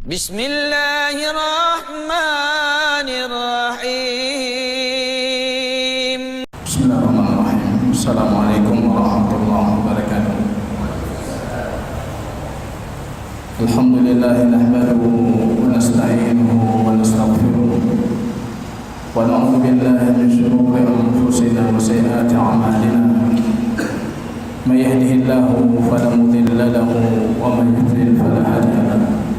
Bismillahirrahmanirrahim. Bismillahirrahmanirrahim. Assalamualaikum warahmatullahi wabarakatuh. Alhamdulillah nahmaduhu wa nasta'inuhu wa nastaghfiruh wa na'udzu billahi min shururi anfusina wa sayyiati a'malina. May yahdihillahu fala mudilla lahu wa may yudlil fala hadiya lahu.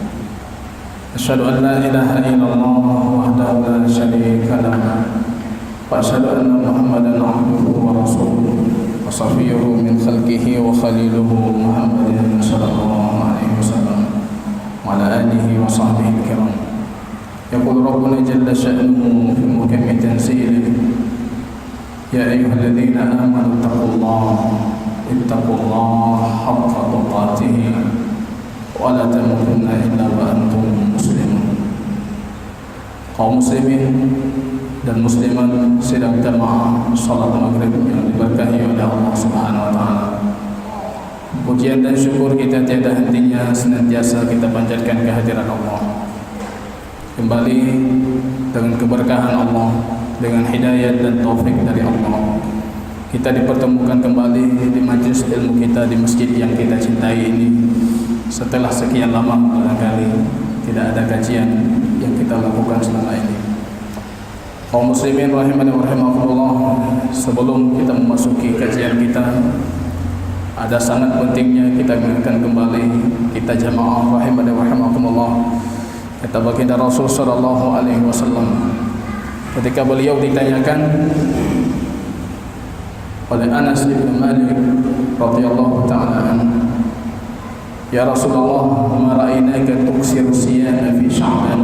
Asyhadu an la ilaha illallah wahdahu la syarika lahu wa asyhadu anna Muhammadan abduhu wa rasuluh wa safiyyuhu min khalqihi wa khaliluhu Muhammadin sallallahu alaihi wasallam wa ala alihi wa sahbihi al-kiram. Yaqul rabbuna jalla sha'nuhu fi mukammi tanzilih ya ayyuhalladzina amanu ittaqullaha haqqa tuqatih wa la tamutunna illa wa antum muslimun. Kaum muslimin dan muslimat sedang jamaah salat maghrib yang diberkahi oleh Allah Subhanahu wa taala. Pujian dan syukur kita tiada hentinya senantiasa kita panjatkan kehadiran Allah. Kembali dengan keberkahan Allah, dengan hidayah dan taufik dari Allah, kita dipertemukan kembali di majlis ilmu kita di masjid yang kita cintai ini. Setelah sekian lama barangkali tidak ada kajian yang kita lakukan selama ini. Kaum muslimin rahimani wa rahimakumullah, sebelum kita memasuki kajian kita, ada sangat pentingnya kita mengingatkan kembali kita jamaah rahimani wa rahimakumullah. Kata baginda Rasul sallallahu alaihi wasallam ketika beliau ditanyakan oleh Anas bin Malik radhiyallahu taala anhu, ya Rasulullah, ma ra'ainaka tuksiru siyama fi Sya'ban.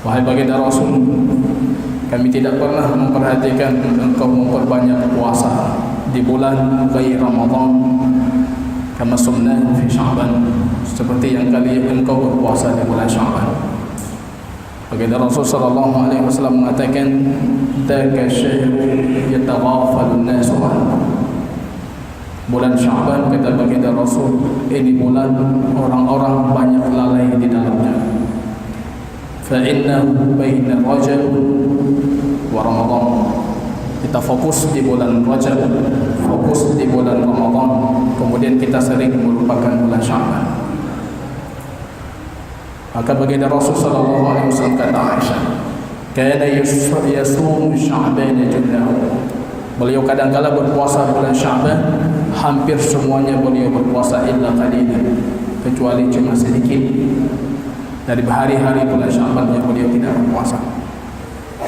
Wahai baginda Rasul, kami tidak pernah memperhatikan engkau memperbanyak puasa di bulan ghairi Ramadan kama sunnah fi Sya'ban, seperti yang kali engkau berpuasa di bulan Sya'ban. Baginda Rasul sallallahu alaihi wasallam mengatakan, "Dzaka syahrun yataghafalun nasu anhu." Bulan Sya'ban, kata baginda Rasul, ini bulan orang-orang banyak lalai di dalamnya. Fa'innahu baina Rajab wa Ramadan. Kita fokus di bulan Rajab, fokus di bulan Ramadan, kemudian kita sering melupakan bulan Sya'ban. Maka baginda Rasul sallallahu alaihi wasallam kata Aisyah, kana yasum Sya'ban jullahu. Beliau kadang-kala berpuasa bulan Sya'ban, hampir semuanya beliau berpuasa illa qalilan, kecuali cuma sedikit dari hari-hari bulan Sya'ban yang beliau tidak berpuasa.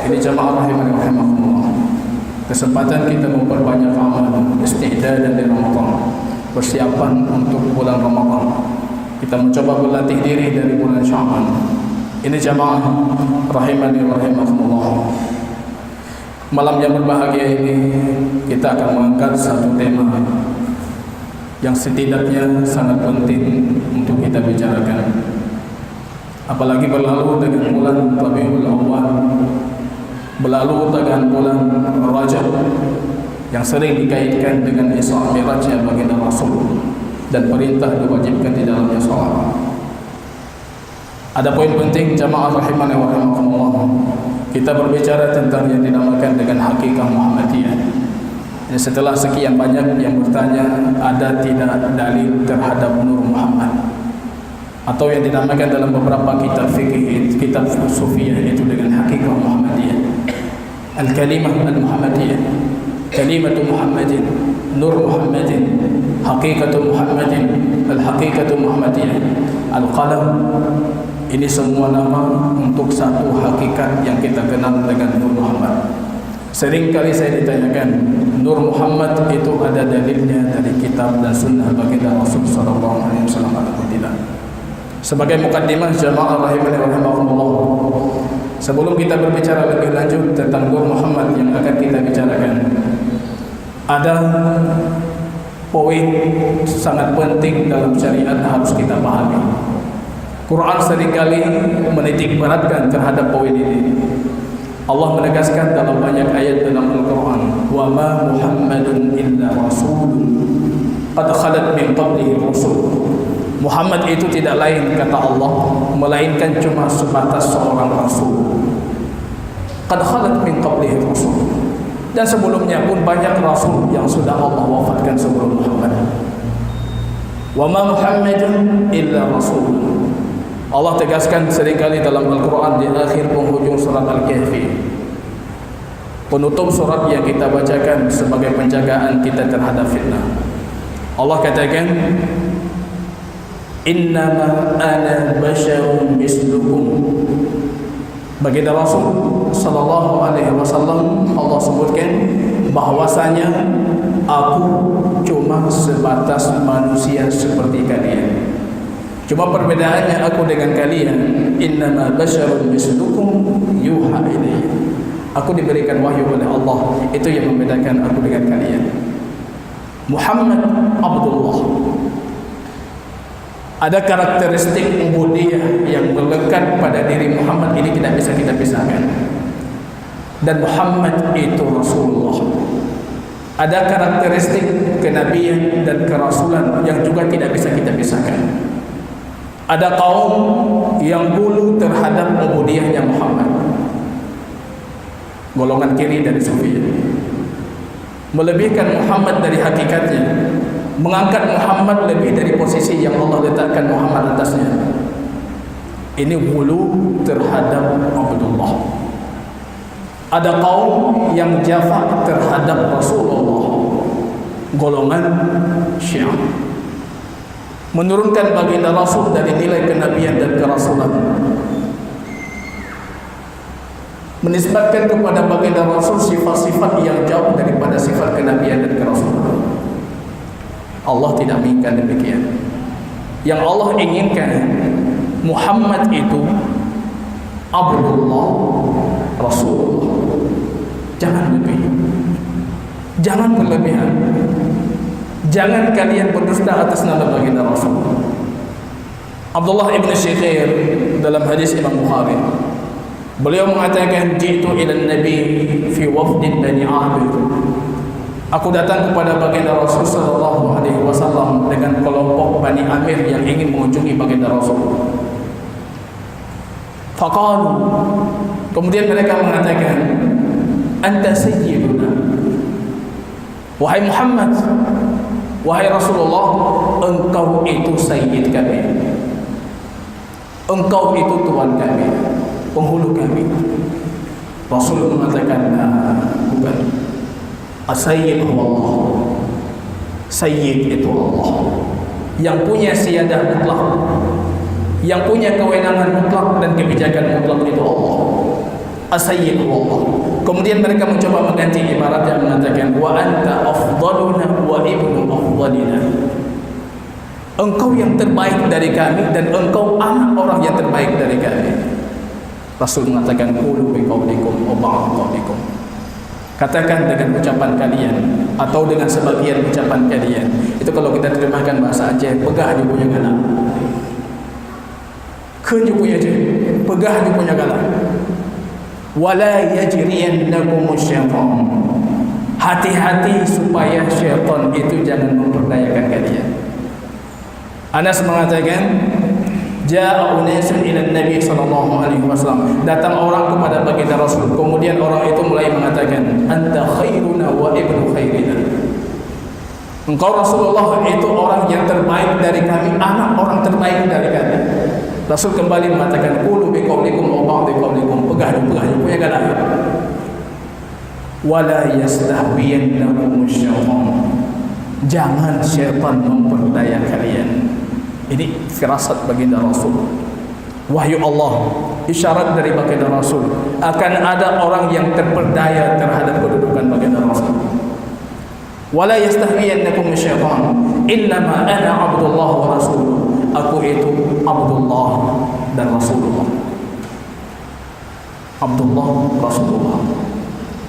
Ini jamaah rahimani wa rahimakumullah, kesempatan kita memperbanyak amal isti'dadan di Ramadan, persiapan untuk bulan Ramadan. Kita mencoba berlatih diri dari bulan Sya'ban. Ini jamaah rahimani wa rahimakumullah. Malam yang berbahagia ini kita akan mengangkat satu tema yang setidaknya sangat penting untuk kita bicarakan. Apalagi berlalu dengan bulan Rabiul Awwal, berlalu dengan bulan Rajab yang sering dikaitkan dengan Isra Mi'rajnya baginda Rasul dan perintah diwajibkan di dalamnya salat. Ada poin penting jamaah rahimani wa rahimakumullah. Kita berbicara tentang yang dinamakan dengan hakikat Muhammadiyah. Jadi setelah sekian banyak yang bertanya, ada tidak dalil terhadap Nur Muhammad, atau yang dinamakan dalam beberapa kitab fikih, kitab sufiyah, itu dengan hakikat Muhammadiyah. Al-kalimah al-Muhammadiyah, kalimatu Muhammadin, Nur Muhammadin, hakikatu Muhammadin, al-hakikatu Muhammadiyah, al-qalam. Ini semua nama untuk satu hakikat yang kita kenal dengan Nur Muhammad. Sering kali saya ditanyakan, Nur Muhammad itu ada dalilnya dari kitab dan sunnah baginda Rasul sallallahu alaihi wasallam atau tidak? Sebagai mukaddimah jamaah rahimani wa rahimakumullah, sebelum kita berbicara lebih lanjut tentang Nur Muhammad yang akan kita bicarakan, ada poin sangat penting dalam syariat harus kita pahami. Quran seringkali menitik beratkan terhadap poin ini. Allah menegaskan dalam banyak ayat dalam Al-Quran, wa ma Muhammadun illa rasulun qad khalat min qablihi rusul. Muhammad itu tidak lain, kata Allah, melainkan cuma sebatas seorang rasul. Qad khalat min qablihi rusul. Dan sebelumnya pun banyak rasul yang sudah Allah wafatkan sebelum Muhammad. Wa ma Muhammadun illa rasul. Allah tegaskan seringkali dalam Al-Quran di akhir penghujung surat Al-Kahfi, penutup surat yang kita bacakan sebagai penjagaan kita terhadap fitnah. Allah katakan, innama ana basyarun mislukum. Baginda Rasul sallallahu alaihi wasallam, Allah sebutkan bahwasanya aku cuma sebatas manusia seperti kalian. Cuma perbedaannya aku dengan kalian, innama basyarun mislukum yuha ilayya. Aku diberikan wahyu oleh Allah, itu yang membedakan aku dengan kalian. Muhammad Abdullah. Ada karakteristik ubudiyah yang melekat pada diri Muhammad, ini tidak bisa kita pisahkan. Dan Muhammad itu Rasulullah. Ada karakteristik kenabian dan kerasulan yang juga tidak bisa kita pisahkan. Ada kaum yang bulu terhadap ubudiyahnya Muhammad, golongan kiri dari Sufi, melebihkan Muhammad dari hakikatnya, mengangkat Muhammad lebih dari posisi yang Allah letakkan Muhammad atasnya. Ini hulu terhadap Abdullah. Ada kaum yang jafa terhadap Rasulullah, golongan Syiah, menurunkan baginda Rasul dari nilai kenabian dan kerasulan, menisbatkan kepada baginda Rasul sifat-sifat yang jauh daripada sifat kenabian dan kerasulan. Allah tidak menginginkan demikian. Yang Allah inginkan, Muhammad itu Abdullah Rasulullah. Jangan lebih, jangan berlebihan. Jangan kalian berdusta atas nama baginda Rasul. Abdullah ibn Syikhir dalam hadis Imam Bukhari, beliau mengatakan, jitu ila Nabi fi wafdin Bani Amir. Aku datang kepada baginda Rasul sallallahu alaihi wasallam dengan kelompok Bani Amir yang ingin mengunjungi baginda Rasul. Faqalu, kemudian mereka mengatakan, anta sayyiduna. Wahai Muhammad, wahai Rasulullah, engkau itu sayyid kami. Engkau itu tuan kami, penghulu kami. Rasul mengatakan, bukan. As-Sayyid Allah. Sayyid itu Allah, yang punya siyadah mutlak, yang punya kewenangan mutlak dan kebijakan mutlak itu Allah. As-Sayyid Allah. Kemudian mereka mencoba mengganti ibarat yang mengatakan, wa anta afdaluna wa ibnu afdalina. Engkau yang terbaik dari kami dan engkau anak orang yang terbaik dari kami. Rasul mengatakan, qulu biqaulikum wa ba'd qaulikum. Katakan dengan ucapan kalian atau dengan sebagian ucapan kalian. Itu kalau kita terjemahkan bahasa Aceh, pegah je punya galak, keun je punya je, pegah je punya galak. Wala yajriyannakum syaitan. Hati-hati supaya syaitan itu jangan memperdayakan kalian. Anas mengatakan, ja'a unasun ila Nabi sallallahu alaihi wasallam. Datang orang kepada baginda Rasul, kemudian orang itu mulai mengatakan, anta khairuna wa ibnu khairina. Engkau Rasulullah itu orang yang terbaik dari kami, anak orang terbaik dari kami. Rasul kembali mengatakan, qulu biqaulikum wa ba'd qaulikum. Pegah punya galak. Wala yastahwiyannakum syaitan. Jangan syaitan memperdaya kalian. Ini firasat baginda Rasul, wahyu Allah, isyarat dari baginda Rasul. Akan ada orang yang terperdaya terhadap kedudukan baginda Rasul. Wala yastahwiyannakum syaitan. Innama ana Abdullah wa Rasuluh. Aku itu Abdullah dan Rasulullah. Abdullah Rasulullah.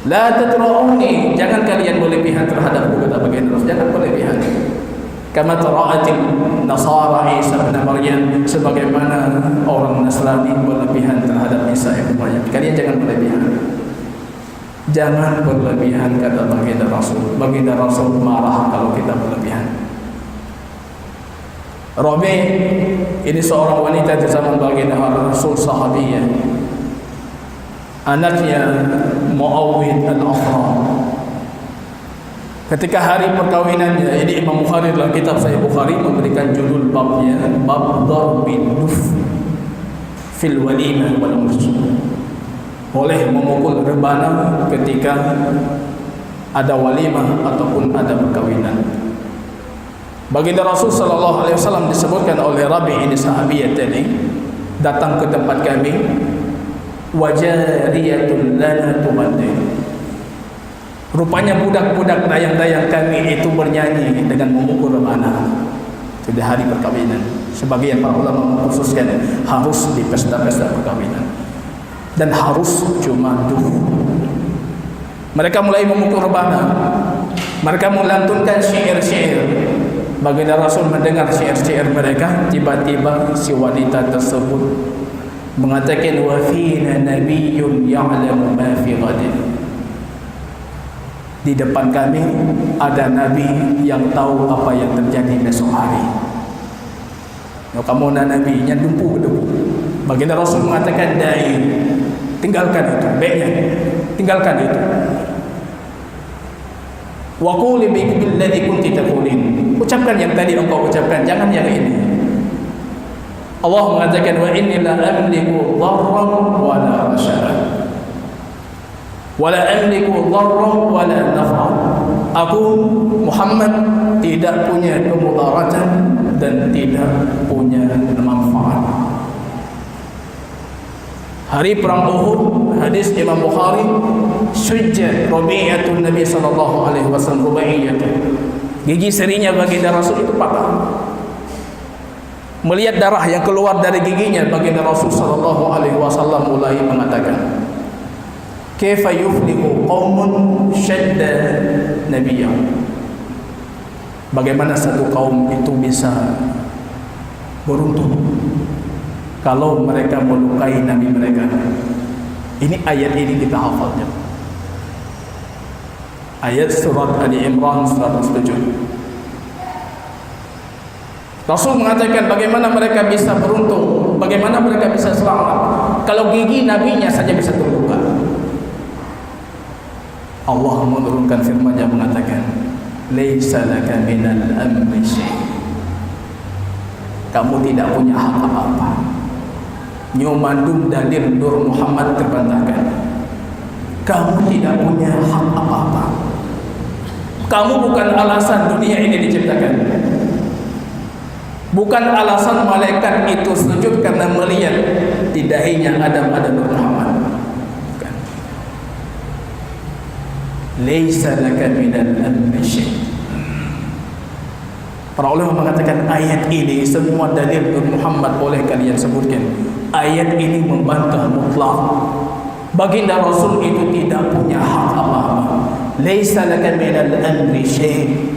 La tatra'uni. Jangan kalian berlebihan terhadap kata baginda Rasul. Jangan berlebihan. Kama tara'atil Nasara Isa bin Maryam, sebagaimana orang Nasrani berlebihan terhadap Isa bin Maryam. Kalian jangan berlebihan. Jangan berlebihan, kata baginda Rasul. Baginda Rasul marah kalau kita berlebihan. Rabi' ini seorang wanita di zaman baginda Rasul, sahabiyah, anaknya Muawwid al-Afra. Ketika hari perkahwinannya, ini Imam Bukhari dalam kitab Sahih Bukhari memberikan judul babnya, bab darbin duf fil walimah wal mursal. Boleh memukul rebana ketika ada walimah ataupun ada perkahwinan. Baginda Rasul sallallahu alaihi wasallam disebutkan oleh Rabi' ini sahabiyat tadi, datang ke tempat kami, wajariyatun lana tumaddi. Rupanya budak-budak dayang-dayang kami itu bernyanyi dengan memukul rebana. Itu di hari perkahwinan. Sebagian para ulama mengkhususkan harus di pesta-pesta perkahwinan dan harus cuma dulu. Mereka mulai memukul rebana. Mereka melantunkan syair-syair. Baginda Rasul mendengar syair-syair mereka, tiba-tiba si wanita tersebut mengatakan, wa fina nabiyyun ya'lamu ma fi ghadin. Di depan kami ada nabi yang tahu apa yang terjadi besok hari. Kalau kamu nak nabi yang dumpu debu. Baginda Rasul mengatakan, dai, tinggalkan itu, baiknya tinggalkan itu. Wa quli billadhi kunti taqulin. Ucapkan yang tadi engkau ucapkan, jangan yang ini. Allah mengatakan, wa inni la amliku dharran wa la rashada. Wa la amliku dharran wa la naf'a. Aku Muhammad tidak punya kemudaratan dan tidak punya manfaat. Hari perang Uhud, hadis Imam Bukhari, sujjat Rabi'atun Nabi sallallahu alaihi wasallam rubaiyatun. Gigi serinya baginda Rasul itu patah. Melihat darah yang keluar dari giginya, baginda Rasul sallallahu alaihi wasallam mulai mengatakan, kaifa yuflihu qaumun shadda nabiyyahum. Bagaimana satu kaum itu bisa beruntung kalau mereka melukai nabi mereka. Ini ayat ini kita hafalnya. Ayat surat Ali Imran 107. Rasul mengatakan bagaimana mereka bisa beruntung, bagaimana mereka bisa selamat kalau gigi nabinya saja bisa terluka. Allah menurunkan firman-Nya mengatakan, laisa laka minal amri syai'. Kamu tidak punya hak apa-apa. Nyumandum dalil Nur Muhammad terbantahkan. Kamu tidak punya hak apa-apa. Kamu bukan alasan dunia ini diciptakan. Bukan alasan malaikat itu sujud karena melihat di dahinya Adam ada Nur Muhammad. Bukan. Laisa laka minal amri syai'. Para ulama mengatakan ayat ini semua dalil Nur Muhammad boleh kalian sebutkan. Ayat ini membantah mutlak. Baginda Rasul itu tidak punya hak apa-apa. Laisa laka minal amri syai'.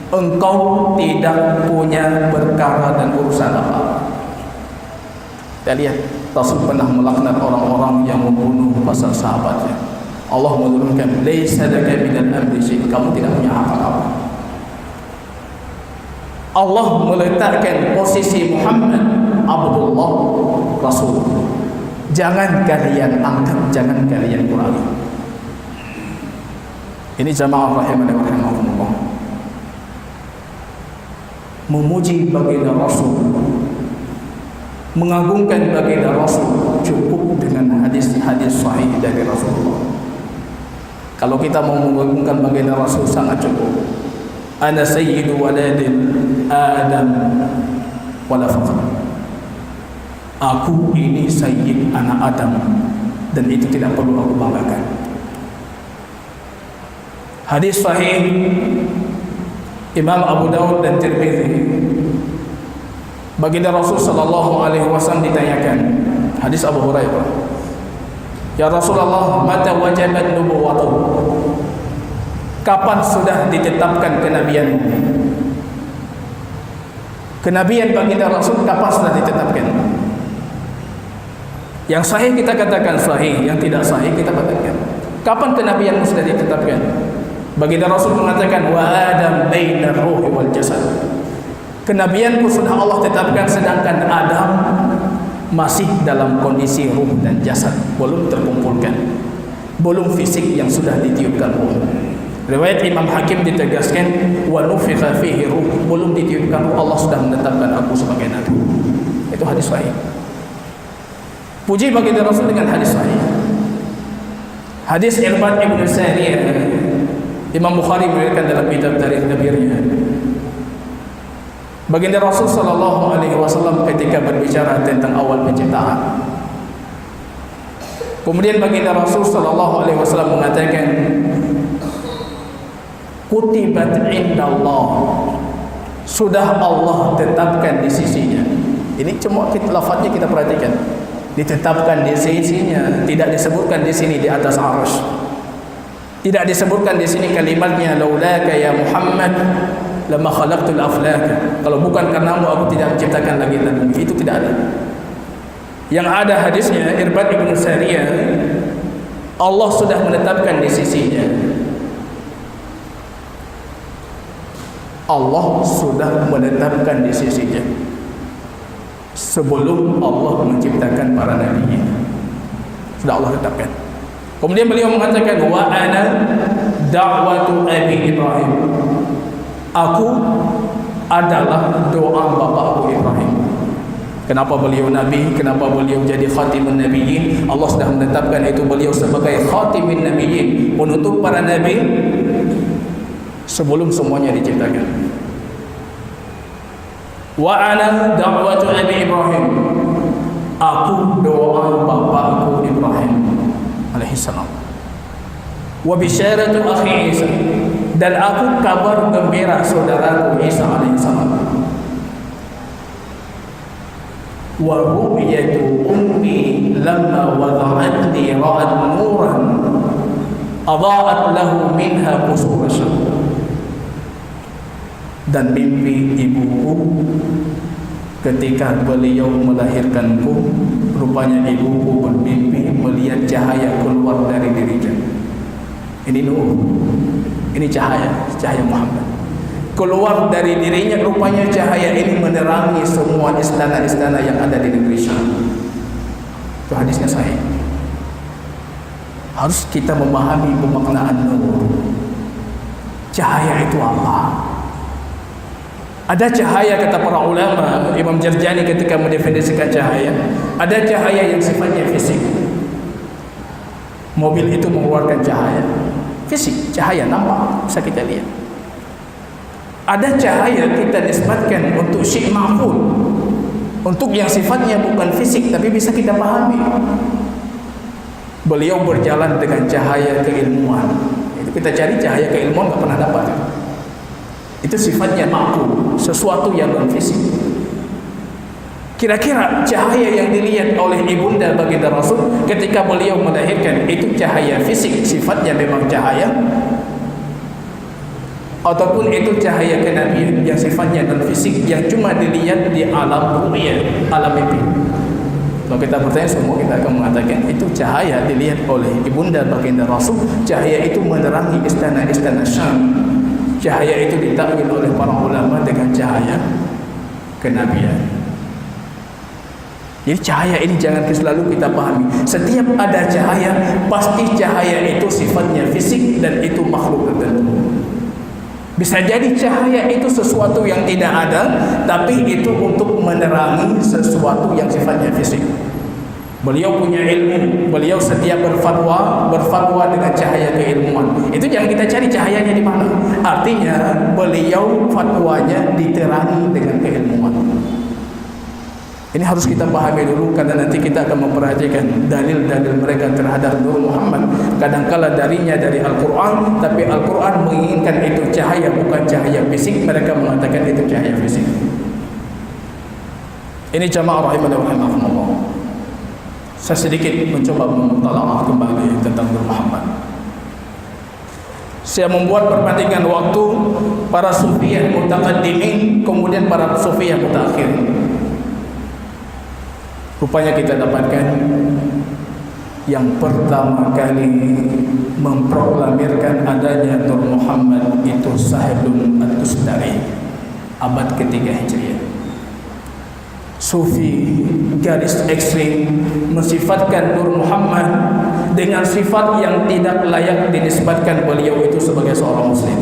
Engkau tidak punya perkara dan urusan apa-apa. Kita lihat Rasul pernah melaknat orang-orang yang membunuh pasal sahabatnya. Allah menurunkan laisa laka minal amri syai'. Kamu tidak punya hak apa-apa. Allah meletakkan posisi Muhammad Abdullah Rasul. Jangan kalian angkat, jangan kalian kurangi. Ini jamaah rahimani wa rahimakumullah. Memuji baginda Rasul, mengagungkan baginda Rasul cukup dengan hadis-hadis sahih dari Rasulullah. Kalau kita mau mengagungkan baginda Rasul sangat cukup. Ana sayyidu waladin Adam wala faqr. Aku ini sayyid anak Adam dan itu tidak perlu aku banggakan. Hadis sahih Imam Abu Daud dan Tirmidzi. Baginda Rasul sallallahu alaihi wasallam ditanyakan, hadis Abu Hurairah, ya Rasulullah, mata wajabat nubuwwatuh? Kapan sudah ditetapkan kenabian? Kenabian baginda Rasul kapan sudah ditetapkan? Yang sahih kita katakan sahih, yang tidak sahih kita katakan. Kapan kenabian sudah ditetapkan? Baginda Rasul mengatakan wa adam bainar ruhi wal jasad. Kenabian pun sudah Allah tetapkan, sedangkan Adam masih dalam kondisi ruh dan jasad, belum terkumpulkan, belum fisik yang sudah ditiupkan ruh. Riwayat Imam Hakim ditegaskan, wa nufikha fihi ruh, belum ditiupkan ruh Allah sudah menetapkan aku sebagai nabi. Itu hadis sahih. Puji bagi Rasul dengan hadis sahih. Hadis Irbad ibn Sariyah, Imam Bukhari meriwayatkan dalam kitab Tarikh Kabirnya. Baginda Rasul sallallahu alaihi wasallam ketika berbicara tentang awal penciptaan. Kemudian baginda Rasul sallallahu alaihi wasallam mengatakan, kutibat indallah, sudah Allah tetapkan di sisinya. Ini cuma lafaznya kita perhatikan. Ditetapkan di sisinya, tidak disebutkan di sini di atas arsy. Tidak disebutkan di sini kalimatnya laulaka ya Muhammad lama khalaqtul aflak. Kalau bukan karenamu aku tidak menciptakan langit dan bumi. Itu tidak ada. Yang ada hadisnya Irbad ibn Sariyah, Allah sudah menetapkan di sisinya. Allah sudah menetapkan di sisinya sebelum Allah menciptakan para nabi. Sudah Allah tetapkan. Kemudian beliau mengatakan, wa ana da'watu abi Ibrahim, aku adalah doa bapakku Ibrahim. Kenapa beliau nabi? Kenapa beliau jadi khatimun nabiyyin? Allah sudah menetapkan itu beliau sebagai khatimun nabiyyin, penutup para nabi sebelum semuanya diciptakan. Wa ana da'watu abi Ibrahim, aku doa bapakku Ibrahim alaihissalam. Wa bisyaratu akhi Isa, dan aku kabar gembira saudaraku Isa alaihissalam. Wa ru'yatu ummi lamma wada'atni ra'at nuran adha'at lahu minha qusur syam. Dan mimpi ibuku ketika beliau melahirkanku, rupanya ibuku bermimpi melihat cahaya keluar dari dirinya. Ini nur, ini cahaya Muhammad keluar dari dirinya. Rupanya cahaya ini menerangi semua istana-istana yang ada di negeri Syam. Itu hadisnya sahih. Harus kita memahami pemaknaan nur. Cahaya itu apa? Ada cahaya, kata para ulama, Imam Jarjani ketika mendefinisikan cahaya, ada cahaya yang sifatnya fisik. Mobil itu mengeluarkan cahaya fisik, cahaya nampak, bisa kita lihat. Ada cahaya kita nisbatkan untuk syai' ma'qul, untuk yang sifatnya bukan fisik tapi bisa kita pahami. Beliau berjalan dengan cahaya keilmuan. Itu kita cari cahaya keilmuan tak pernah dapat. Itu sifatnya ma'qul, sesuatu yang non fisik. Kira-kira cahaya yang dilihat oleh ibunda baginda Rasul ketika beliau melahirkan itu cahaya fisik, sifatnya memang cahaya, ataupun itu cahaya kenabian yang sifatnya non fisik, yang cuma dilihat di alam ru'yah, alam mimpi. Kalau kita bertanya, semua kita akan mengatakan itu cahaya dilihat oleh ibunda baginda Rasul. Cahaya itu menerangi istana-istana Syam. Cahaya itu ditakwil oleh para ulama dengan cahaya kenabian. Jadi cahaya ini jangan selalu kita pahami. Setiap ada cahaya, pasti cahaya itu sifatnya fisik dan itu makhluk tertentu. Bisa jadi cahaya itu sesuatu yang tidak ada, tapi itu untuk menerangi sesuatu yang sifatnya fisik. Beliau punya ilmu, beliau setiap berfatwa dengan cahaya keilmuan. Itu jangan kita cari cahayanya di mana. Artinya beliau fatwanya diterangi dengan keilmuan. Ini harus kita pahami dulu, karena nanti kita akan memperhatikan dalil-dalil mereka terhadap Nur Muhammad. Kadangkala darinya dari Al-Quran, tapi Al-Quran menginginkan itu cahaya, bukan cahaya fisik. Mereka mengatakan itu cahaya fisik. Ini jamaah rahimahullah rahimahullah. Saya sedikit mencoba memutalaah kembali tentang Nur Muhammad. Saya membuat perbandingan waktu para sufiyah mutaqaddimin kemudian para sufiyah mutaakhirin. Rupanya kita dapatkan yang pertama kali memproklamirkan adanya Nur Muhammad itu Sahibun At-Tustari. abad ketiga Hijriah. Sufi garis ekstrim mensifatkan Nur Muhammad dengan sifat yang tidak layak dinisbatkan beliau itu sebagai seorang muslim.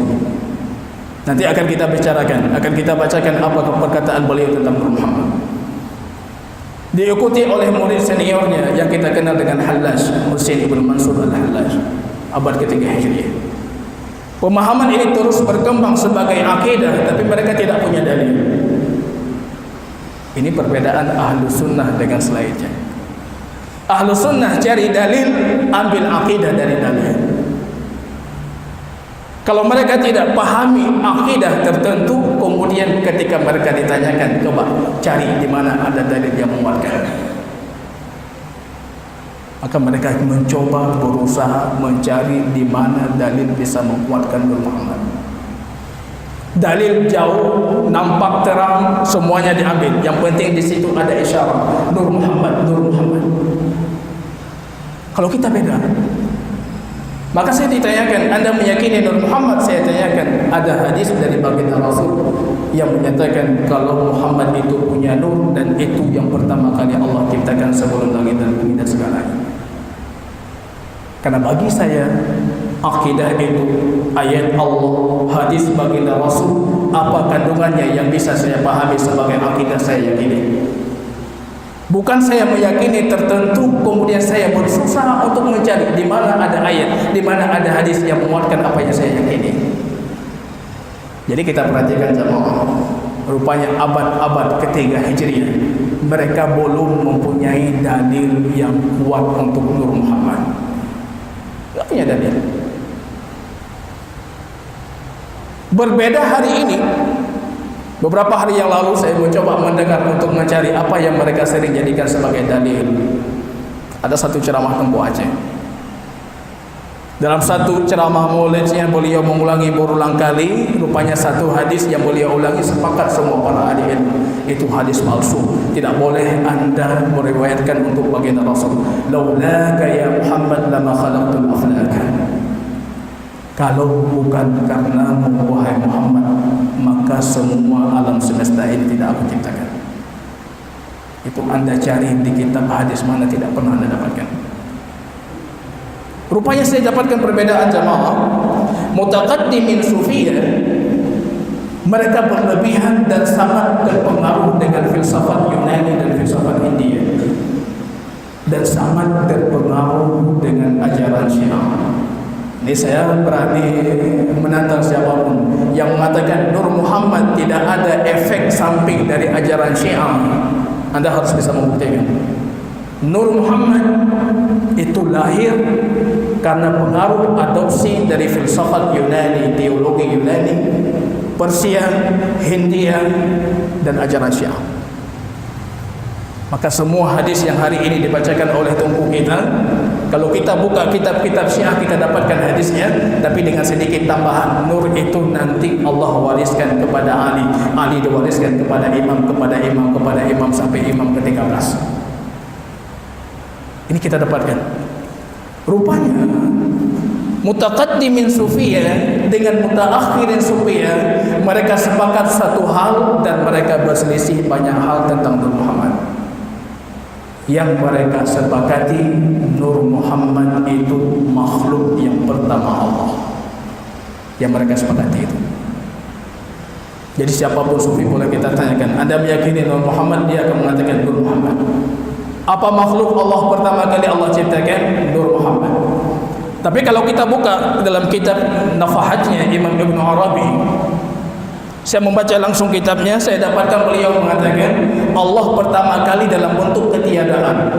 Nanti akan kita bicarakan, akan kita bacakan apa perkataan beliau tentang Nur Muhammad. Diikuti oleh murid seniornya yang kita kenal dengan Hallaj, Husain ibn Mansur al-Hallaj, abad ketiga Hijriah. Pemahaman ini terus berkembang sebagai akidah, tapi mereka tidak punya dalil. Ini perbedaan ahlu sunnah dengan selainnya. Ahlu sunnah cari dalil, ambil akidah dari dalil. Kalau mereka tidak pahami akidah tertentu, kemudian ketika mereka ditanyakan, coba cari di mana ada dalil yang menguatkan, maka mereka mencoba berusaha mencari di mana dalil bisa menguatkan Nur Muhammad. Dalil jauh, nampak terang, semuanya diambil. Yang penting di situ ada isyarat Nur Muhammad, Nur Muhammad. Kalau kita beda, maka saya ditanyakan, Anda meyakini Nur Muhammad? Saya tanyakan, ada hadis dari baginda Rasul yang menyatakan kalau Muhammad itu punya nur dan itu yang pertama kali Allah ciptakan sebelum langit dan bumi dan segalanya. Karena bagi saya akidah itu ayat Allah, hadis baginda Rasul, apa kandungannya yang bisa saya pahami sebagai akidah saya yakini. Bukan saya meyakini tertentu kemudian saya berusaha untuk mencari di mana ada ayat, di mana ada hadis yang menguatkan apa yang saya yakini. Jadi kita perhatikan jemaah, rupanya abad-abad ketiga Hijriah mereka belum mempunyai dalil yang kuat untuk Nur Muhammad. Tidak punya dalil. Berbeda hari ini. Beberapa hari yang lalu saya mencoba mendengar untuk mencari apa yang mereka sering jadikan sebagai dalil. Ada satu ceramah Tengku Aceh. Dalam satu ceramah maulidnya beliau mengulangi berulang kali, rupanya satu hadis yang beliau ulangi sepakat semua para ahli ilmu, itu hadis palsu. Tidak boleh Anda meriwayatkan untuk baginda Rasul. Laulaka ya Muhammad lama khalaqtul aflaka. Kalau bukan karena wahai Muhammad, maka semua alam semesta ini tidak aku ciptakan. Itu Anda cari di kitab hadis mana, tidak pernah Anda dapatkan. Rupanya saya dapatkan perbedaan jamaah. Mutaqaddimin sufiyah, mereka berlebihan dan sangat terpengaruh dengan filsafat Yunani dan filsafat India, dan sangat terpengaruh dengan ajaran Syiah. Ini saya berani menantang siapapun yang mengatakan Nur Muhammad tidak ada efek samping dari ajaran Syiah. Anda harus bisa membuktikan. Nur Muhammad itu lahir karena pengaruh adopsi dari filsafat Yunani, teologi Yunani, Persia, Hindia, dan ajaran Syiah. Maka semua hadis yang hari ini dibacakan oleh tungku kita, kalau kita buka kitab-kitab Syiah kita dapatkan hadisnya, tapi dengan sedikit tambahan. Nur itu nanti Allah wariskan kepada Ali, Ali diwariskan kepada imam, kepada imam, kepada imam sampai imam ke-13. Ini kita dapatkan. Rupanya mutaqaddimin sufiyah dengan mutaakhirin sufiyah, mereka sepakat satu hal dan mereka berselisih banyak hal tentang Nur Muhammad. Yang mereka sepakati, Nur Muhammad itu makhluk yang pertama Allah. Yang mereka sepakati itu. Jadi siapapun sufi boleh kita tanyakan, Anda meyakini Nur Muhammad? Dia akan mengatakan Nur Muhammad. Apa makhluk Allah pertama kali Allah ciptakan? Nur Muhammad. Tapi kalau kita buka dalam kitab Nafahatnya Imam Ibn Arabi, saya membaca langsung kitabnya, saya dapatkan beliau mengatakan Allah pertama kali dalam bentuk ketiadaan.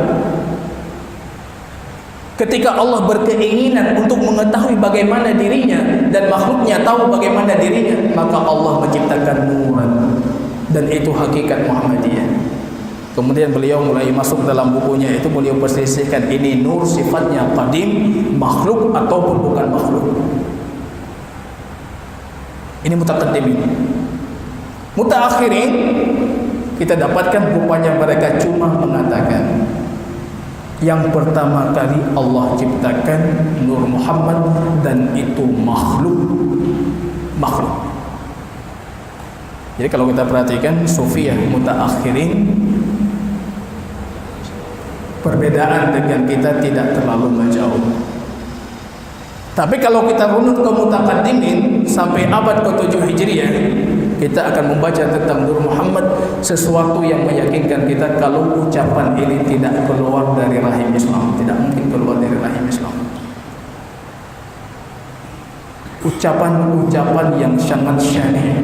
Ketika Allah berkeinginan untuk mengetahui bagaimana dirinya dan makhluknya tahu bagaimana dirinya, maka Allah menciptakan nuran, dan itu hakikat Muhammadiyah. Kemudian beliau mulai masuk dalam bukunya itu, beliau perselisihkan ini nur sifatnya qadim, makhluk ataupun bukan makhluk. Ini mutaqaddimin. Mutaakhirin kita dapatkan rupanya mereka cuma mengatakan yang pertama kali Allah ciptakan Nur Muhammad dan itu makhluk. Jadi kalau kita perhatikan Sufiyah mutaakhirin, perbedaan dengan kita tidak terlalu menjauh. Tapi kalau kita runut ke mutaqaddimin sampai abad ke-7 Hijriah, kita akan membaca tentang Nur Muhammad, sesuatu yang meyakinkan kita kalau ucapan ini tidak keluar dari rahim Islam, tidak mungkin keluar dari rahim Islam. Ucapan-ucapan yang sangat syar'i,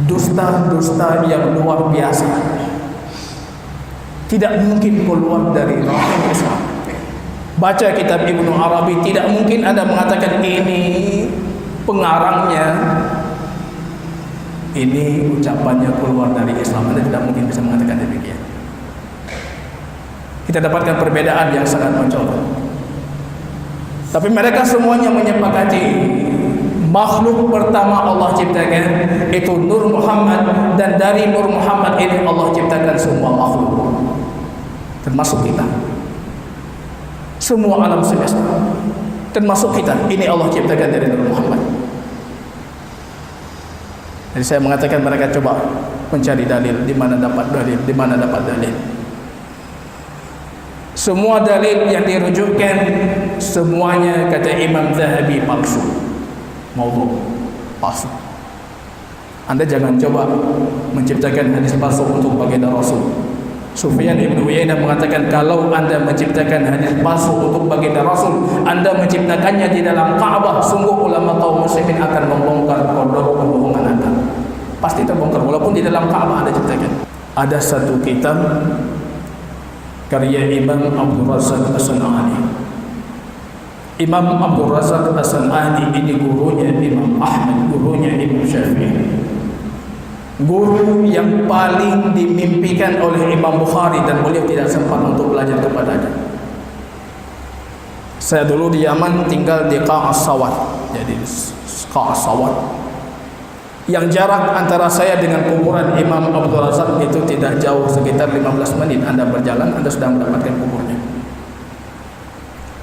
dusta-dusta yang luar biasa, tidak mungkin keluar dari rahim Islam. Baca kitab Ibnu Arabi, tidak mungkin Anda mengatakan ini pengarangnya, ini ucapannya keluar dari Islam. Anda tidak mungkin bisa mengatakan demikian. Kita dapatkan perbedaan yang sangat mencolok. Tapi mereka semuanya menyepakati makhluk pertama Allah ciptakan itu Nur Muhammad, dan dari Nur Muhammad ini Allah ciptakan semua makhluk, termasuk kita. Semua alam semesta termasuk kita, ini Allah ciptakan dari Nur Muhammad. Jadi saya mengatakan mereka coba mencari dalil, di mana dapat dalil, di mana dapat dalil. Semua dalil yang dirujukkan semuanya kata Imam Zahabi palsu, maudhu, palsu. Anda jangan coba menciptakan hadis palsu untuk baginda Rasul. Sufyan Ibn Uyainah mengatakan kalau Anda menciptakan hadis palsu untuk baginda Rasul, Anda menciptakannya di dalam Ka'bah, sungguh ulama kaum muslimin akan membongkar kodok kebohongan Anda. Pasti terbongkar walaupun di dalam Ka'bah Anda ciptakan. Ada satu kitab karya Imam Abdul Razak As-San'ani. Imam Abdul Razak As-San'ani ini gurunya Imam Ahmad, gurunya Imam Syafi'i, guru yang paling dimimpikan oleh Imam Bukhari, dan beliau tidak sempat untuk belajar kepadanya. Saya dulu di Yaman tinggal di Qa'as-Sawat, jadi Qa'as-Sawat, yang jarak antara saya dengan kuburan Imam Abdul Razak itu tidak jauh, sekitar 15 menit Anda berjalan, Anda sudah mendapatkan kuburnya.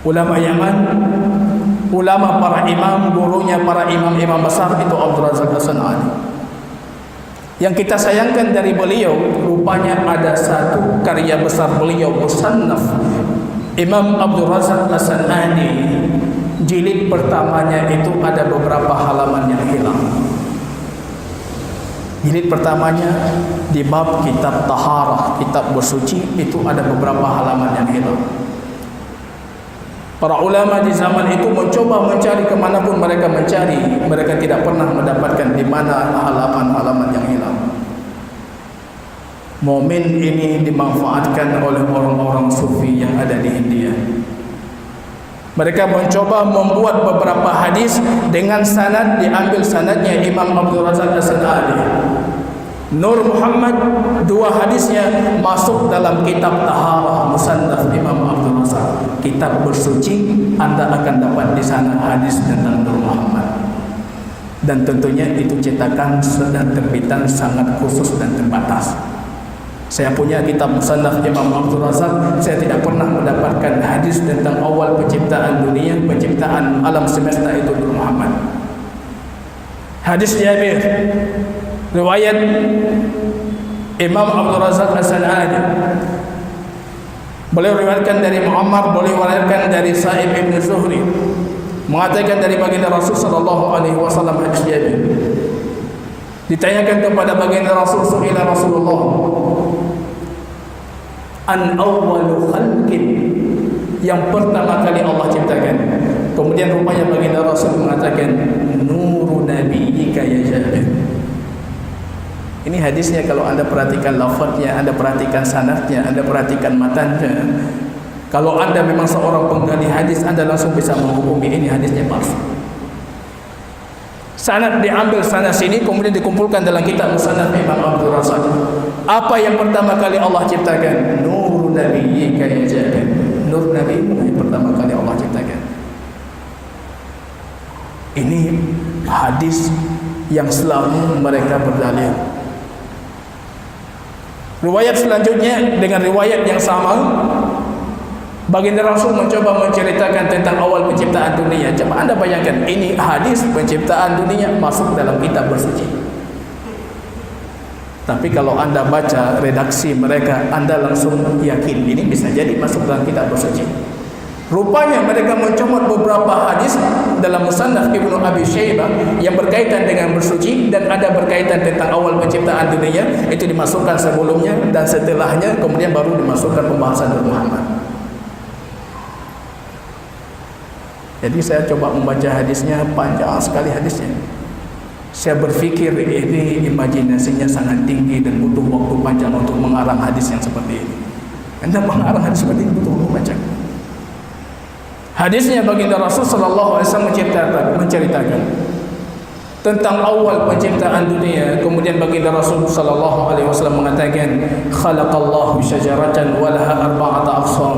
Ulama Yaman, ulama para imam, gurunya para imam-imam besar itu Abdul Razak As-San'ani. Yang kita sayangkan dari beliau, rupanya ada satu karya besar beliau, Musannaf Imam Abdul Razak As-San'ani, jilid pertamanya itu ada beberapa halaman yang hilang. Jilid pertamanya di bab kitab taharah, kitab bersuci, itu ada beberapa halaman yang hilang. Para ulama di zaman itu mencoba mencari kemanapun mereka mencari, mereka tidak pernah mendapatkan di mana halaman-halaman yang hilang. Momen ini dimanfaatkan oleh orang-orang sufi yang ada di India. Mereka mencoba membuat beberapa hadis dengan sanad, diambil sanadnya Imam Abdul Razak As-San'ani. Nur Muhammad, dua hadisnya masuk dalam kitab taharah Musannaf Imam Abdul Razak. Kitab bersuci, Anda akan dapat di sana hadis tentang Nur Muhammad. Dan tentunya itu cetakan dan terbitan sangat khusus dan terbatas. Saya punya kitab Musannaf Imam Abdul Razak, saya tidak pernah mendapatkan hadis tentang awal penciptaan dunia, penciptaan alam semesta itu Nur Muhammad. Hadis Jabir, riwayat Imam Abdul Razak As-San'ani, beliau riwayatkan dari Muammar, beliau riwayatkan dari Sa'ib ibn Zuhri, mengatakan dari baginda Rasul sallallahu alaihi wasallam, hadis Jabir. Ditanyakan kepada baginda Rasul, su'ila Rasulullah an awwalu khalqin, yang pertama kali Allah ciptakan. Kemudian rupanya baginda Rasul mengatakan nuru nabiyyika ya Jabir. Ini hadisnya kalau Anda perhatikan lafaznya, Anda perhatikan sanadnya, Anda perhatikan matanya, kalau Anda memang seorang penggali hadis, Anda langsung bisa menghukumi ini hadisnya palsu. Sanad diambil sana sini, kemudian dikumpulkan dalam kitab Musannaf Imam Abdul Razak. Apa yang pertama kali Allah ciptakan? Nur nabiyyika ya Jabir. Nur Nabi yang pertama kali Allah ciptakan. Ini hadis yang selalu mereka berdalil. Riwayat selanjutnya dengan riwayat yang sama, baginda Rasul mencoba menceritakan tentang awal penciptaan dunia. Coba Anda bayangkan, ini hadis penciptaan dunia masuk dalam kitab bersuci. Tapi kalau anda baca redaksi mereka, anda langsung yakin ini bisa jadi masuk dalam kitab bersuci. Rupanya mereka mencomot beberapa hadis dalam Musannaf Ibnu Abi Syaibah yang berkaitan dengan bersuci, dan ada berkaitan tentang awal penciptaan dunia, itu dimasukkan sebelumnya dan setelahnya, kemudian baru dimasukkan pembahasan Nur Muhammad. Jadi saya coba membaca hadisnya, panjang sekali hadisnya. Saya berfikir ini imajinasinya sangat tinggi dan butuh waktu panjang untuk mengarang hadis yang seperti ini. Anda mengarang hadis seperti ini butuh waktu panjang. Hadisnya baginda Rasul sallallahu alaihi wasallam menceritakan tentang awal penciptaan dunia. Kemudian baginda Rasul sallallahu alaihi wasallam mengatakan, khalaqallahu syajaratan wa laha arba'ata aqsam.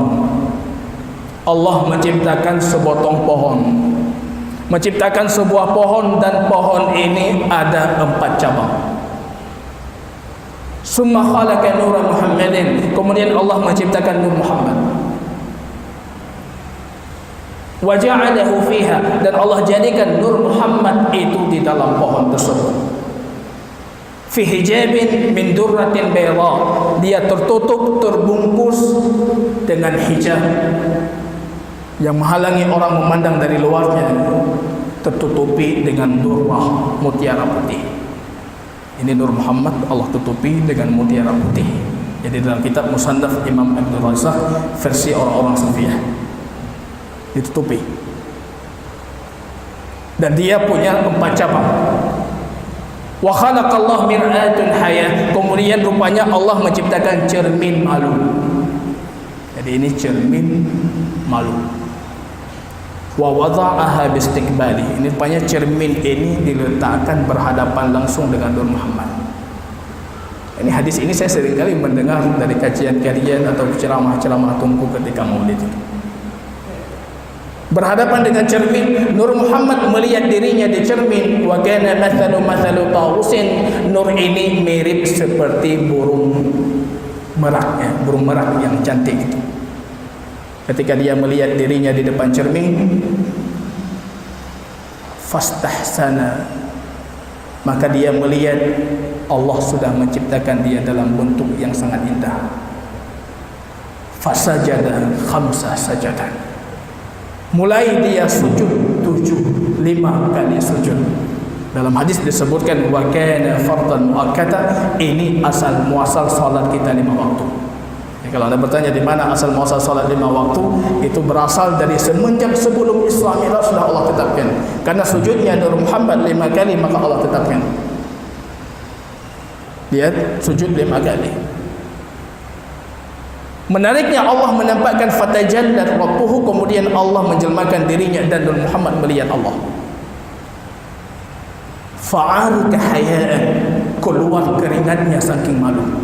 Allah menciptakan sepotong pohon, menciptakan sebuah pohon, dan pohon ini ada 4 cabang. Summa khalaqa nur Muhammadin, kemudian Allah menciptakan Nur Muhammad. Wa ja'alahu fiha, dan Allah jadikan Nur Muhammad itu di dalam pohon tersebut. Fi hijabin min durratin bayda, dia tertutup, terbungkus dengan hijab yang menghalangi orang memandang dari luarnya, tertutupi dengan durrah, mutiara putih. Ini Nur Muhammad Allah tutupi dengan mutiara putih. Jadi dalam kitab Musannaf Imam Abdul Razak versi orang-orang Sufiyah, ditutupi. Dan dia punya 4 cabang. Wa khalaqallahu mir'atun hayah, kemudian rupanya Allah menciptakan cermin malu. Jadi ini cermin malu. Wa wada'aha bistiqbali, ini rupanya cermin ini diletakkan berhadapan langsung dengan Nur Muhammad. Ini hadis ini saya sering kali mendengar dari kajian-kajian atau ceramah-ceramah Tunku ketika Maulid itu. Berhadapan dengan cermin, Nur Muhammad melihat dirinya di cermin. Wa kana mathalu tawusin, nur ini mirip seperti burung merak, ya, burung merak yang cantik itu. Ketika dia melihat dirinya di depan cermin, fastahsana, maka dia melihat Allah sudah menciptakan dia dalam bentuk yang sangat indah. Fasajada khamsa sajadan, mulai dia sujud 5 kali sujud. Dalam hadis disebutkan wa kana fardhan muakkada, ini asal muasal salat kita 5 waktu. Kalau anda bertanya di mana asal muasal salat 5 waktu, itu berasal dari semenjak sebelum Isra Mi'raj sudah Allah tetapkan. Karena sujudnya Nur Muhammad 5 kali, maka Allah tetapkan dia sujud 5 kali. Menariknya Allah menampakkan fatajallat rabbuhu, kemudian Allah menjelmakan dirinya dan Nur Muhammad melihat Allah. Fa'aruka haya'an, keluar keringatnya saking malu.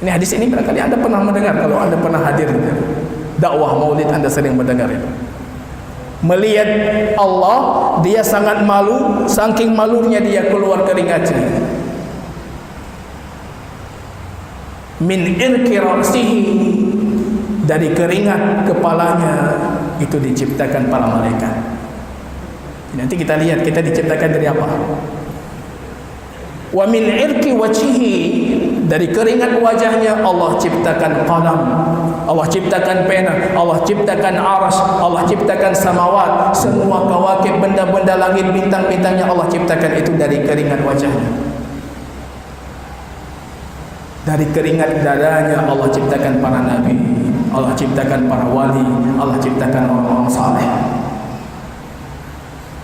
Ini hadis ini barangkali anda pernah mendengar, kalau anda pernah hadir dakwah Maulid anda sering mendengar itu. Melihat Allah, dia sangat malu, saking malunya dia keluar keringatnya. Min irki ra'sihi, dari keringat kepalanya itu diciptakan para malaikat. Nanti kita lihat kita diciptakan dari apa. Wa min irki wajhihi, dari keringat wajahnya Allah ciptakan qalam, Allah ciptakan pena, Allah ciptakan arsy, Allah ciptakan samawat, semua kawakib, benda-benda langit, bintang-bintangnya Allah ciptakan itu dari keringat wajahnya. Dari keringat dadanya Allah ciptakan para nabi, Allah ciptakan para wali, Allah ciptakan orang-orang saleh.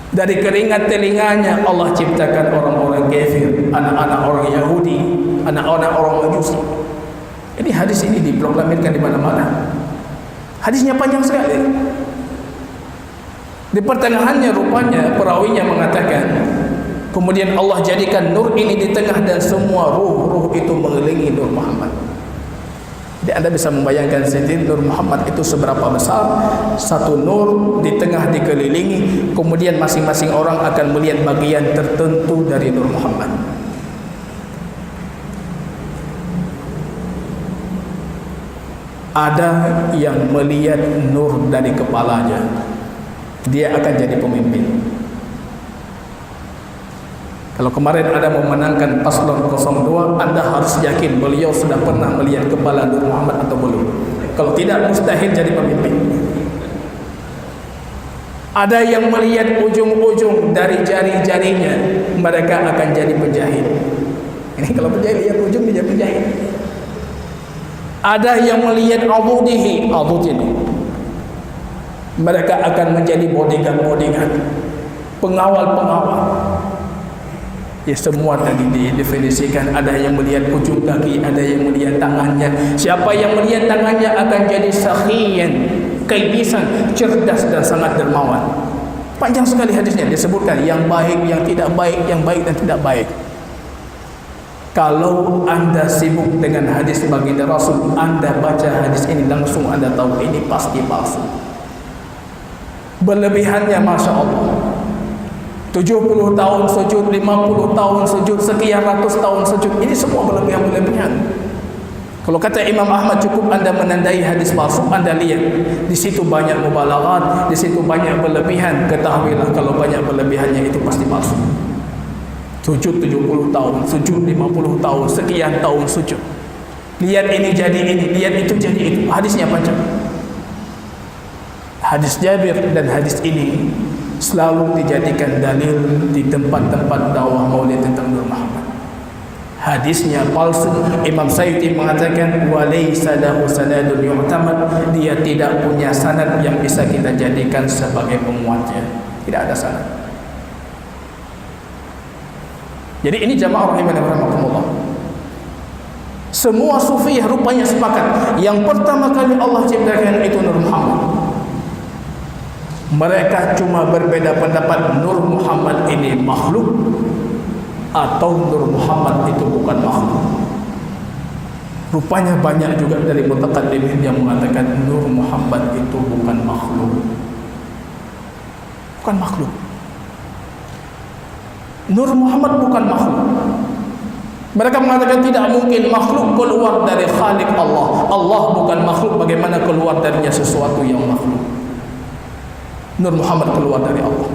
Dari keringat telinganya Allah ciptakan orang-orang kafir, anak-anak orang Yahudi, anak-anak orang Majusi. Ini hadis ini diproklamirkan di mana-mana. Hadisnya panjang sekali. Di pertengahannya rupanya perawinya mengatakan, kemudian Allah jadikan nur ini di tengah dan semua ruh-ruh itu mengelilingi Nur Muhammad. Jadi anda bisa membayangkan sendiri Nur Muhammad itu seberapa besar. Satu nur di tengah dikelilingi, kemudian masing-masing orang akan melihat bagian tertentu dari Nur Muhammad. Ada yang melihat nur dari kepalanya, dia akan jadi pemimpin. Kalau kemarin ada memenangkan paslon 02, Anda harus yakin beliau sudah pernah melihat kepala Nur Muhammad atau belum. Kalau tidak, mustahil jadi pemimpin. Ada yang melihat ujung-ujung dari jari-jarinya, mereka akan jadi penjahit. Ini kalau penjahit lihat ujung, dia jadi penjahit. Ada yang melihat abudihi, mereka akan menjadi bodyguard, pengawal. Ya, semua tadi didefinisikan. Ada yang melihat ujung kaki, ada yang melihat tangannya. Siapa yang melihat tangannya akan jadi sakhiyan, kaibisan, cerdas dan sangat dermawan. Panjang sekali hadisnya, disebutkan yang baik, yang tidak baik, yang baik dan tidak baik. Kalau Anda sibuk dengan hadis baginda Rasul, Anda baca hadis ini langsung Anda tahu ini pasti palsu. Berlebihannya Masya Allah. 70 tahun sujud, 50 tahun sujud, sekian ratus tahun sujud, ini semua berlebihan. Kalau kata Imam Ahmad, cukup Anda menandai hadis palsu, Anda lihat di situ banyak mubalaghat, di situ banyak berlebihan. Ketahuilah kalau banyak berlebihannya itu pasti palsu. Sujud 70 tahun, sujud 50 tahun, sekian tahun sujud. Lihat ini jadi ini, lihat itu jadi itu. Hadisnya panjang. Hadis Jabir dan hadis ini selalu dijadikan dalil di tempat-tempat dakwah maulid tentang Nur Muhammad. Hadisnya palsu. Imam Sayyidi mengatakan walaysa lahu sanadun yu'tamad, dia tidak punya sanad yang bisa kita jadikan sebagai penguatnya. Tidak ada sanad. Jadi ini jamaah rahimani wa rahimakumullah. Semua sufiyah rupanya sepakat yang pertama kali Allah ciptakan itu Nur Muhammad. Mereka cuma berbeda pendapat, Nur Muhammad ini makhluk atau Nur Muhammad itu bukan makhluk. Rupanya banyak juga dari mutaqaddimin yang mengatakan Nur Muhammad itu bukan makhluk. Bukan makhluk. Nur Muhammad bukan makhluk. Mereka mengatakan tidak mungkin makhluk keluar dari Khalik Allah. Allah bukan makhluk, bagaimana keluar darinya sesuatu yang makhluk? Nur Muhammad keluar dari Allah.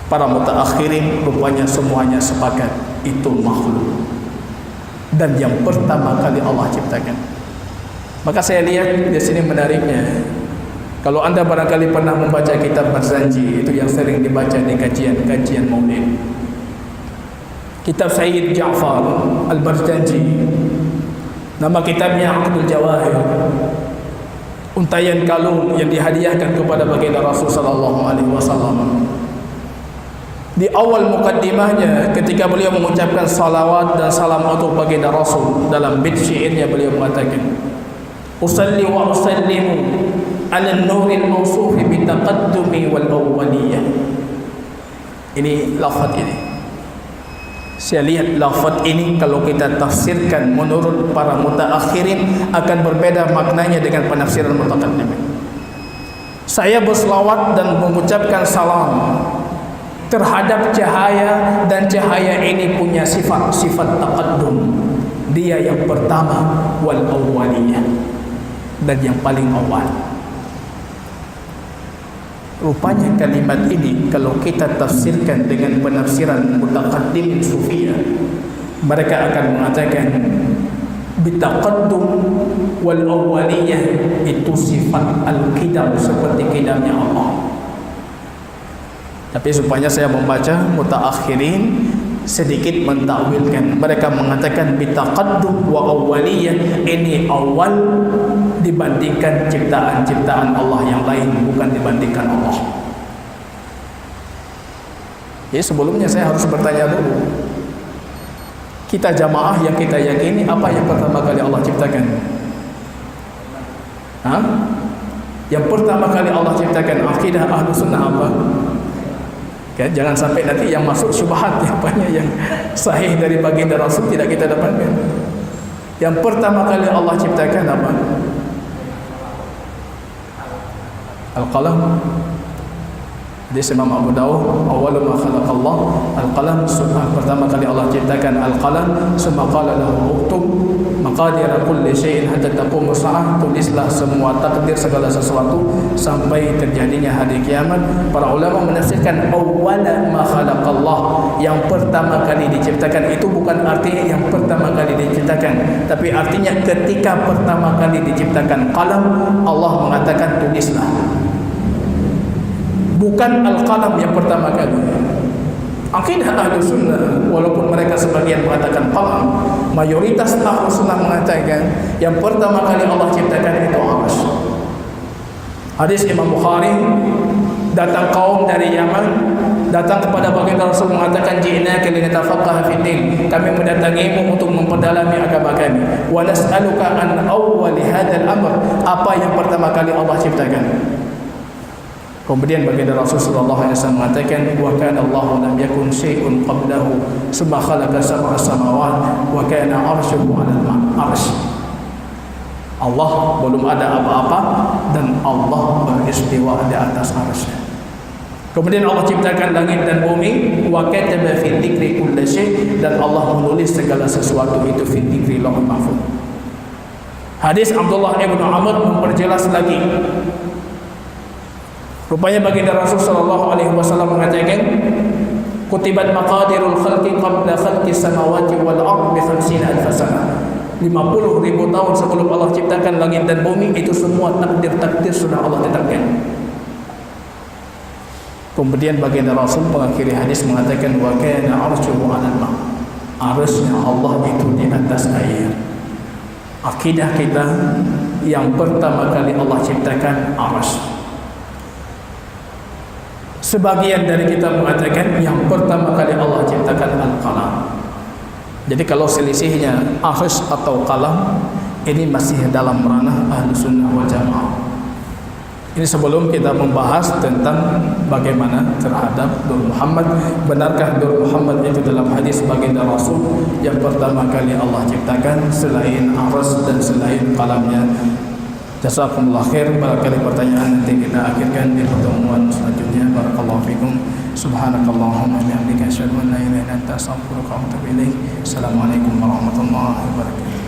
Para mutaakhirin rupanya semuanya sepakat itu makhluk, dan yang pertama kali Allah ciptakan. Maka saya lihat di sini menariknya, kalau Anda barangkali pernah membaca kitab Barzanji, itu yang sering dibaca di kajian maulid, kitab Sayyid Ja'far Al-Barzanji, nama kitabnya Aqdul Jawahir, untayan kalung yang dihadiahkan kepada baginda Rasul sallallahu alaihi wasallam. Di awal mukaddimahnya, ketika beliau mengucapkan salawat dan salam untuk baginda Rasul, dalam bait syairnya beliau mengatakan, usalli wa usallimu ala an-nuril mawsuf bi taqaddumi wal awwaliyah. Ini lafaz ini. Saya lihat lafaz ini kalau kita tafsirkan menurut para mutaakhirin akan berbeda maknanya dengan penafsiran mutaqaddimin. Saya berselawat dan mengucapkan salam terhadap cahaya, dan cahaya ini punya sifat taqaddum. Dia yang pertama, wal awwaliyah, dan yang paling awal. Rupanya kalimat ini kalau kita tafsirkan dengan penafsiran mutaqaddim sufiyah, mereka akan mengatakan bitaqaddum wal awwaliyah itu sifat al-qidam, seperti qidamnya Allah. Tapi supaya saya membaca mutaakhirin sedikit mentakwilkan, mereka mengatakan bitaqaddum wa awwaliyah, ini awal dibandingkan ciptaan-ciptaan Allah yang lain, bukan dibandingkan Allah. Jadi sebelumnya saya harus bertanya dulu, kita jamaah yang kita yakini apa yang pertama kali Allah ciptakan? Yang pertama kali Allah ciptakan akidah ahlu sunnah apa? Jangan sampai nanti yang masuk syubhat yang sahih dari baginda Rasul tidak kita dapatkan. Yang pertama kali Allah ciptakan apa? Al-qalam. Hadis Imam Abu Dawud, awal ma khalaqallah al-qalam, pertama kali Allah ciptakan al-qalam, summa qala lahu uktub, maqadira kulli syai'in hatta taqum as-saah, tulislah semua takdir segala sesuatu sampai terjadinya hari kiamat. Para ulama menafsirkan awwala ma khalaqallah, yang pertama kali diciptakan itu bukan artinya yang pertama kali diciptakan, tapi artinya ketika pertama kali diciptakan qalam, Allah mengatakan tulislah. Bukan al-qalam yang pertama kali. Akidah ahlu sunnah, walaupun mereka sebagian mengatakan qalam, mayoritas ahlu sunnah mengatakan yang pertama kali Allah ciptakan itu arsy. Hadis Imam Bukhari, datang kaum dari Yaman, datang kepada baginda Rasul mengatakan, ji'naka linatafaqaha fid din, kami mendatangimu untuk memperdalami agama kami. Wa nas'aluka an awwal hadzal amr, apa yang pertama kali Allah ciptakan? Kemudian baginda Rasul sallallahu alaihi wasallam mengatakan, wa kana Allahu lam yakun syai'un qablahu summa khalaqa sab'a samawat wa kana 'arshuhu 'alal ma'. Arsy, Allah belum ada apa-apa dan Allah beristiwa di atas arsy. Kemudian Allah ciptakan langit dan bumi, wa kataba fi dzikri kulli syai', dan Allah menulis segala sesuatu itu fi dzikri lauhul mahfuz. Hadis Abdullah bin Amr memperjelas lagi. Rupanya baginda Rasul sallallahu alaihi wasallam mengatakan, kutibat maqadirul khalqi qabla khalqis samawati wal ardh bi 50,000 sanah. 50,000 tahun sebelum Allah ciptakan langit dan bumi, itu semua takdir-takdir sudah Allah tetapkan. Kemudian baginda Rasul mengakhiri hadis mengatakan, wa kana 'arshuhu 'alal ma'. Arsy-Nya Allah itu di atas air. Akidah kita, yang pertama kali Allah ciptakan arsy. Sebagian dari kita mengatakan yang pertama kali Allah ciptakan al-qalam. Jadi kalau selisihnya arsy atau qalam, ini masih dalam ranah ahlu sunnah wal jamaah. Ini sebelum kita membahas tentang bagaimana terhadap Nur Muhammad. Benarkah Nur Muhammad itu dalam hadis baginda Rasul yang pertama kali Allah ciptakan selain arsy dan selain qalamnya? Jazakumullah khair. Barangkali pertanyaan nanti kita akhirkan di pertemuan selanjutnya. Barakallahu fikum. Subhanakallahumma wa bihamdika asyhadu an la ilaha illa anta astaghfiruka wa atubu ilaik. Assalamualaikum warahmatullahi wabarakatuh.